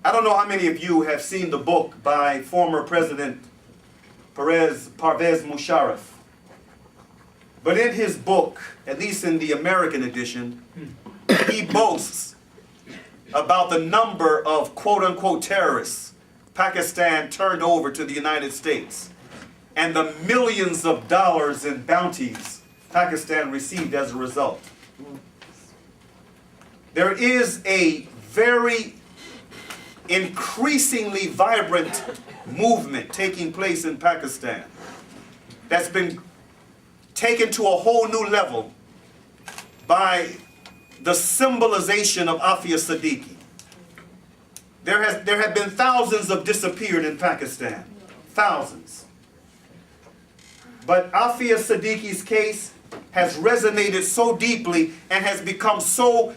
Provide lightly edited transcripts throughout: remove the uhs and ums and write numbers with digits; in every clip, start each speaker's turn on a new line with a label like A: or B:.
A: I don't know how many of you have seen the book by former President Pervez Musharraf. But in his book, at least in the American edition, he boasts about the number of quote-unquote terrorists Pakistan turned over to the United States and the millions of dollars in bounties Pakistan received as a result. There is a very increasingly vibrant movement taking place in Pakistan that's been taken to a whole new level by the symbolization of Afia Siddiqui. There have been thousands of disappeared in Pakistan, thousands. But Afia Siddiqui's case has resonated so deeply and has become so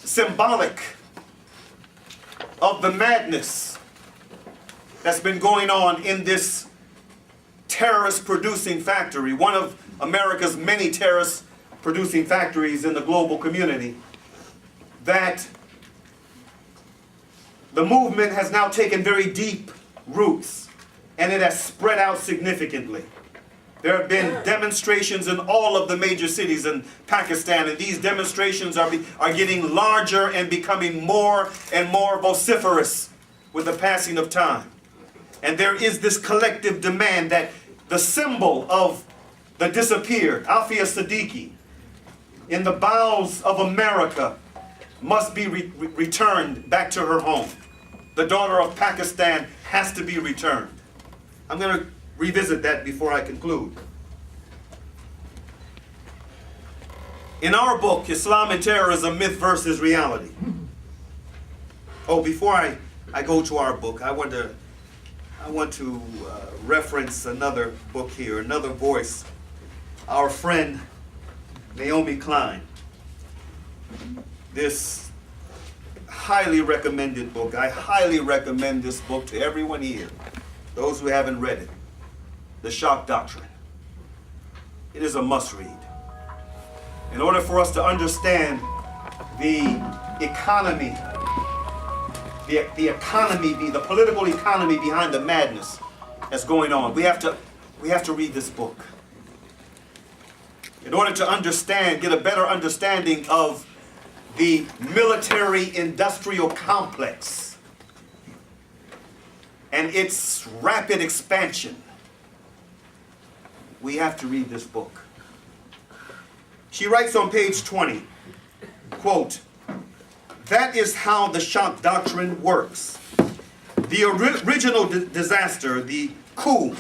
A: symbolic of the madness that's been going on in this terrorist-producing factory, one of America's many terrorist-producing factories in the global community, that the movement has now taken very deep roots, and it has spread out significantly. There have been demonstrations in all of the major cities in Pakistan, and these demonstrations are getting larger and becoming more and more vociferous with the passing of time. And there is this collective demand that the symbol of the disappeared, Afia Siddiqui, in the bowels of America, must be returned back to her home. The daughter of Pakistan has to be returned. I'm going to revisit that before I conclude. In our book, Islam and Terrorism, Myth versus Reality. Oh, before I go to our book, I want to reference another book here, another voice. Our friend Naomi Klein. This highly recommended book. I highly recommend this book to everyone here, those who haven't read it. The Shock Doctrine. It is a must-read. In order for us to understand the economy, the political economy behind the madness that's going on, we have to read this book. In order to understand, get a better understanding of the military-industrial complex and its rapid expansion, we have to read this book. She writes on page 20, quote, "That is how the shock doctrine works. The original disaster, the coup,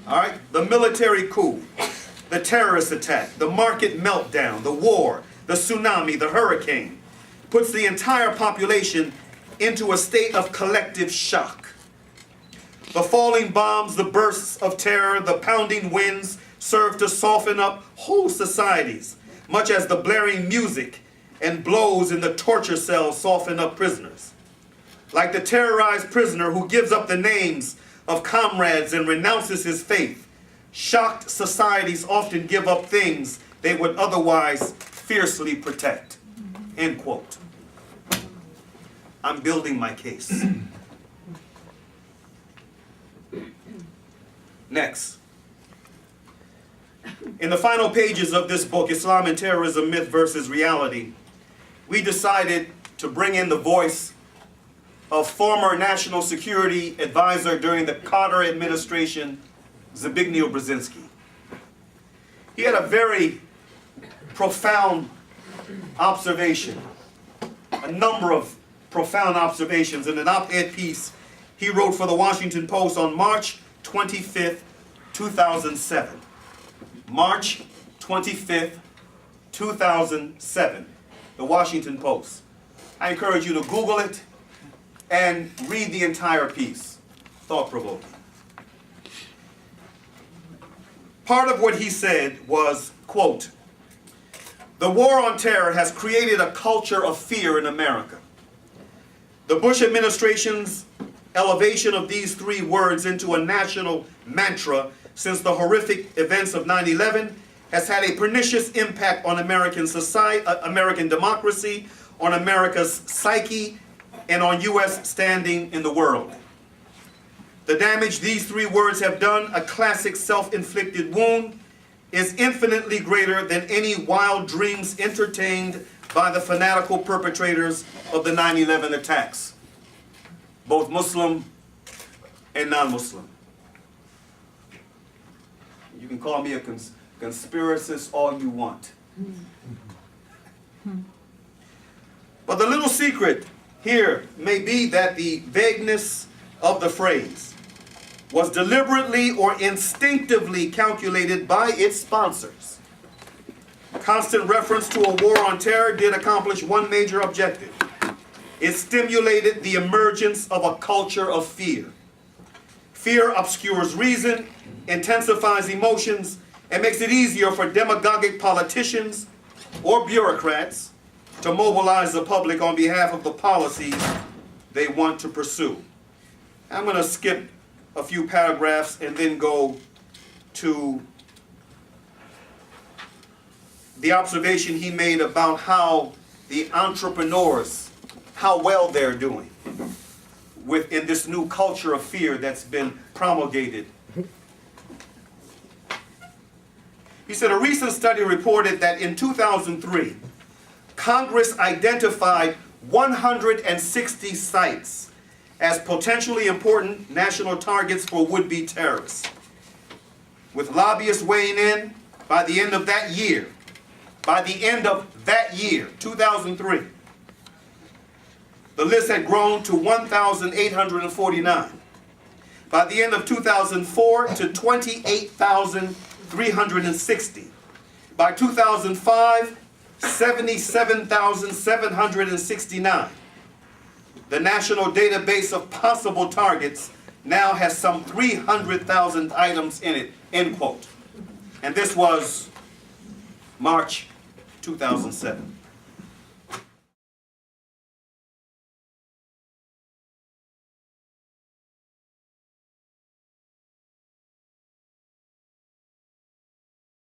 A: all right, the military coup, the terrorist attack, the market meltdown, the war, the tsunami, the hurricane, puts the entire population into a state of collective shock. The falling bombs, the bursts of terror, the pounding winds serve to soften up whole societies, much as the blaring music and blows in the torture cells soften up prisoners. Like the terrorized prisoner who gives up the names of comrades and renounces his faith, shocked societies often give up things they would otherwise fiercely protect." End quote. I'm building my case. Next. In the final pages of this book, Islam and Terrorism, Myth versus Reality, we decided to bring in the voice of former National Security Advisor during the Carter administration, Zbigniew Brzezinski. He had a very profound observation, a number of profound observations in an op-ed piece he wrote for the Washington Post on March 25th, 2007. March 25th, 2007, the Washington Post. I encourage you to Google it and read the entire piece. Thought-provoking. Part of what he said was, quote, "The war on terror has created a culture of fear in America. The Bush administration's elevation of these three words into a national mantra since the horrific events of 9/11 has had a pernicious impact on American society, American democracy, on America's psyche, and on U.S. standing in the world. The damage these three words have done, a classic self-inflicted wound, is infinitely greater than any wild dreams entertained by the fanatical perpetrators of the 9/11 attacks, both Muslim and non-Muslim. You can call me a conspiracist all you want. But the little secret here may be that the vagueness of the phrase was deliberately or instinctively calculated by its sponsors. Constant reference to a war on terror did accomplish one major objective. It stimulated the emergence of a culture of fear. Fear obscures reason, intensifies emotions, and makes it easier for demagogic politicians or bureaucrats to mobilize the public on behalf of the policies they want to pursue. I'm going to skip a few paragraphs and then go to the observation he made about how the entrepreneurs, how well they're doing within this new culture of fear that's been promulgated. He said a recent study reported that in 2003, Congress identified 160 sites as potentially important national targets for would-be terrorists. With lobbyists weighing in, by the end of that year, 2003, the list had grown to 1,849. By the end of 2004, to 28,360. By 2005, 77,769. The national database of possible targets now has some 300,000 items in it, end quote. And this was March 2007.